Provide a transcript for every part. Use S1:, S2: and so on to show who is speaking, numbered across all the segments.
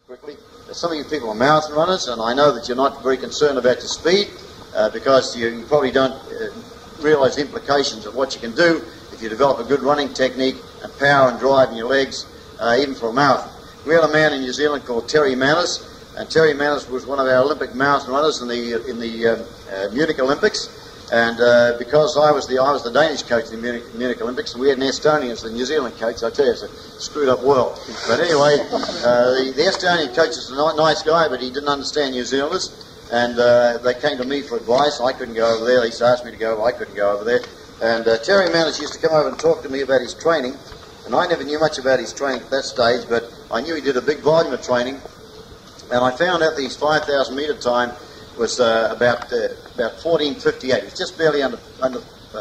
S1: quickly. Some of you people are marathon runners, and I know that you're not very concerned about your speed because you probably don't realise the implications of what you can do if you develop a good running technique and power and drive in your legs, even for a marathon. We had a man in New Zealand called Terry Manners, and Terry Manners was one of our Olympic marathon runners in the Munich Olympics. And because I was the Danish coach in the Munich Olympics, and we had an Estonian as the New Zealand coach, I tell you, it's a screwed up world. But anyway, the Estonian coach is a nice guy, but he didn't understand New Zealanders, and they came to me for advice. I couldn't go over there. They used to ask me to go, I couldn't go over there. And Terry Manners used to come over and talk to me about his training, and I never knew much about his training at that stage, but I knew he did a big volume of training, and I found out that his 5,000 metre time was about 14:58. It was just barely under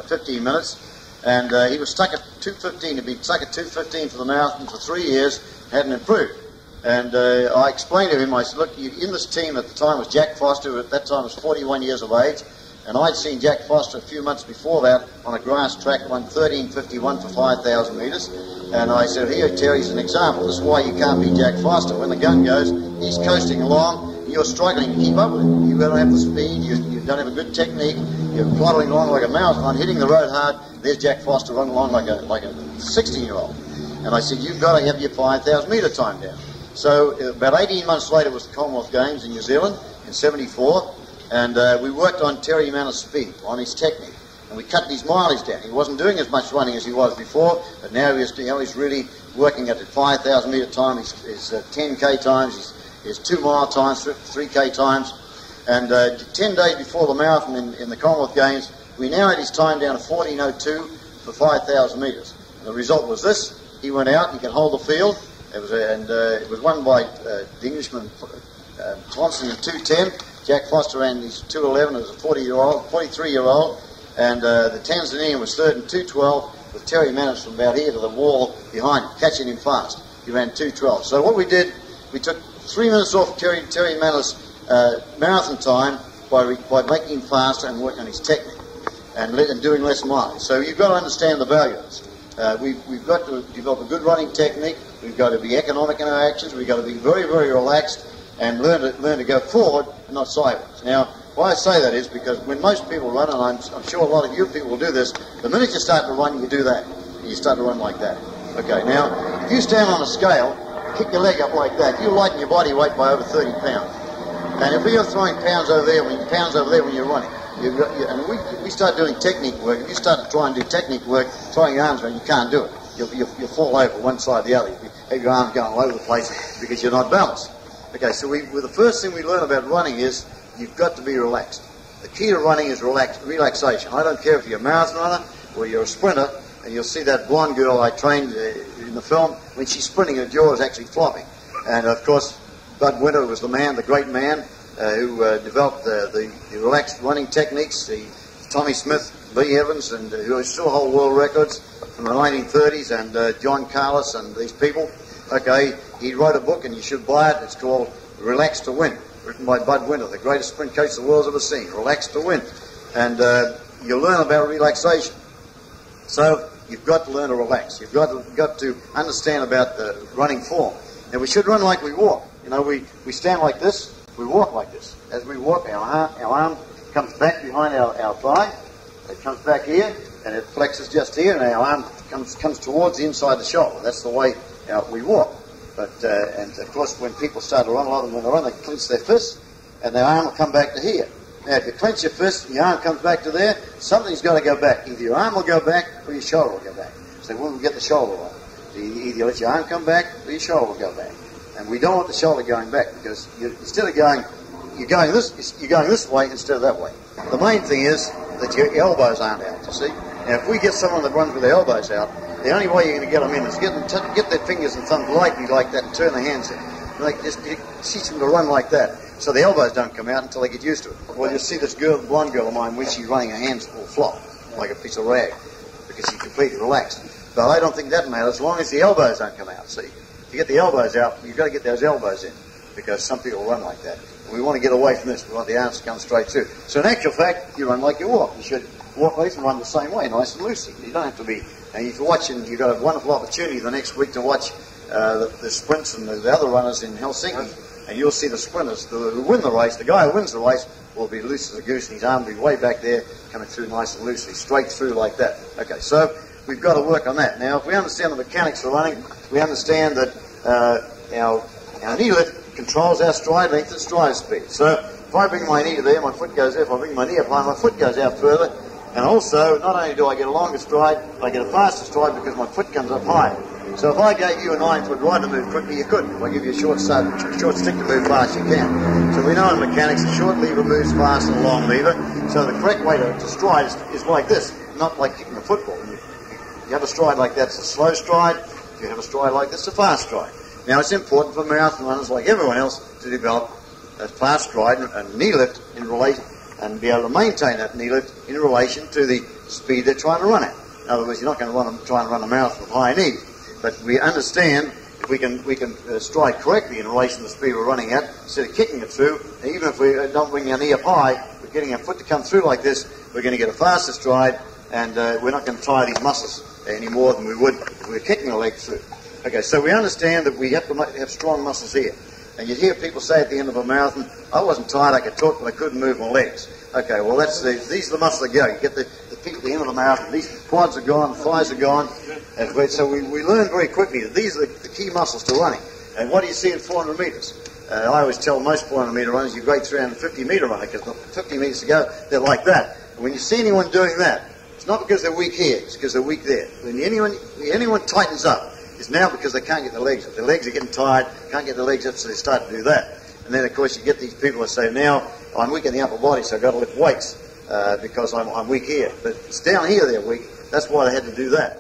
S1: 15 minutes, and he was stuck at 2:15. He'd been stuck at 2:15 for the marathon for 3 years, hadn't improved. And I explained to him, I said, look, in this team at the time was Jack Foster, who at that time was 41 years of age, and I'd seen Jack Foster a few months before that on a grass track run 13:51 for 5,000 metres. And I said, here, Terry's an example. This is why you can't beat Jack Foster. When the gun goes, he's coasting along, you're struggling to keep up with him. You don't have the speed, you don't have a good technique, you're plodding along like a marathon, hitting the road hard. There's Jack Foster running along like a 16-year-old. And I said, you've got to have your 5,000 metre time down. So about 18 months later was the Commonwealth Games in New Zealand in '74, and we worked on Terry Manners' speed, on his technique. And we cut his mileage down. He wasn't doing as much running as he was before, but now he's really working at the 5,000 metre time, his 10k times, his 2 mile times, 3k times. And 10 days before the marathon in the Commonwealth Games, we now had his time down to 14:02 for 5,000 metres. The result was this: he went out, he could hold the field. It was won by the Englishman Thompson in 2:10. Jack Foster ran his 2:11 as a 43-year-old. And the Tanzanian was third in 2:12 with Terry Manners from about here to the wall behind him, catching him fast. He ran 2:12. So what we did, we took 3 minutes off Terry Manners' marathon time by making him faster and working on his technique and doing less mileage. So you've got to understand the value of this. We've got to develop a good running technique. We've got to be economic in our actions. We've got to be very, very relaxed and learn to go forward and not sideways. Now, why I say that is because when most people run, and I'm sure a lot of you people will do this, the minute you start to run, you do that. You start to run like that. Okay, now, if you stand on a scale, kick your leg up like that, you lighten your body weight by over 30 pounds. And if you're throwing pounds over there when you're running, and we start doing technique work, if you start to try and do technique work, throwing your arms around, you can't do it. You'll fall over one side or the other. You have your arms going all over the place because you're not balanced. Okay, so the first thing we learn about running is you've got to be relaxed. The key to running is relaxation. I don't care if you're a marathon runner or you're a sprinter, and you'll see that blonde girl I trained in the film, when she's sprinting, her jaw is actually flopping. And of course, Bud Winter was the great man who developed the relaxed running techniques, Tommy Smith, Lee Evans, and who still hold world records from the 1930s, and John Carlos and these people. Okay, he wrote a book, and you should buy it. It's called Relax to Win, written by Bud Winter, the greatest sprint coach the world's ever seen. Relax to Win. And you'll learn about relaxation. So you've got to learn to relax. You've got to understand about the running form. And we should run like we walk. You know, we stand like this, we walk like this. As we walk, our arm comes back behind our thigh. It comes back here, and it flexes just here, and our arm comes towards the inside the shoulder. That's the way we walk. But and of course, when people start to run, a lot of them, when they run, they clench their fists, and their arm will come back to here. Now, if you clench your fist and your arm comes back to there, something's got to go back. Either your arm will go back or your shoulder will go back. So we'll get the shoulder right. So either you let your arm come back or your shoulder will go back. And we don't want the shoulder going back because instead of you're going this way instead of that way. The main thing is that your elbows aren't out, you see. Now, if we get someone that runs with their elbows out, the only way you're going to get them in is get their fingers and thumbs lightly like that and turn their hands in. Like just teach them to run like that, so the elbows don't come out until they get used to it. Well, you see this blonde girl of mine, when she's running, her hands will flop like a piece of rag because she's completely relaxed. But I don't think that matters as long as the elbows don't come out. See, if you get the elbows out, you've got to get those elbows in because some people run like that. And we want to get away from this. We want the arms to come straight through. So in actual fact, you run like you walk. You should walk like and run the same way, nice and loosely. You don't have to be. And if you're watching, you've got a wonderful opportunity the next week to watch the sprints and the other runners in Helsinki, and you'll see the sprinters who win the race. The guy who wins the race will be loose as a goose, and his arm will be way back there, coming through nice and loosely, straight through like that. Okay, so we've got to work on that. Now, if we understand the mechanics of running, we understand that our knee lift controls our stride length and stride speed. So if I bring my knee to there, my foot goes there. If I bring my knee up high, my foot goes out further. And also, not only do I get a longer stride, I get a faster stride because my foot comes up higher. So if I gave you a 9-foot rod to move quickly, you couldn't. If I give you a short stick to move fast, you can. So we know in mechanics, a short lever moves faster than a long lever. So the correct way to stride is like this, not like kicking a football. You have a stride like that, it's a slow stride. If you have a stride like this, it's a fast stride. Now, it's important for marathon runners, like everyone else, to develop a fast stride and knee lift in relation, and be able to maintain that knee lift in relation to the speed they're trying to run at. In other words, you're not going to try and run a marathon with high knee, but we understand if we can stride correctly in relation to the speed we're running at, instead of kicking it through, and even if we don't bring our knee up high, we're getting our foot to come through like this, we're going to get a faster stride, and we're not going to tire these muscles any more than we would if we were kicking the leg through. Okay, so we understand that we have to have strong muscles here. And you hear people say at the end of a marathon, I wasn't tired, I could talk, but I couldn't move my legs. Okay, well, these are the muscles that go. You get the people at the end of the marathon, these quads are gone, thighs are gone. So we learn very quickly that these are the key muscles to running. And what do you see in 400 metres? I always tell most 400 metre runners, you're a great 350 metre runner, because 50 metres to go, they're like that. And when you see anyone doing that, it's not because they're weak here, it's because they're weak there. When anyone tightens up, it's now because they can't get their legs up. Their legs are getting tired, can't get their legs up, so they start to do that. And then, of course, you get these people that say, now, I'm weak in the upper body, so I've got to lift weights because I'm weak here. But it's down here they're weak. That's why they had to do that.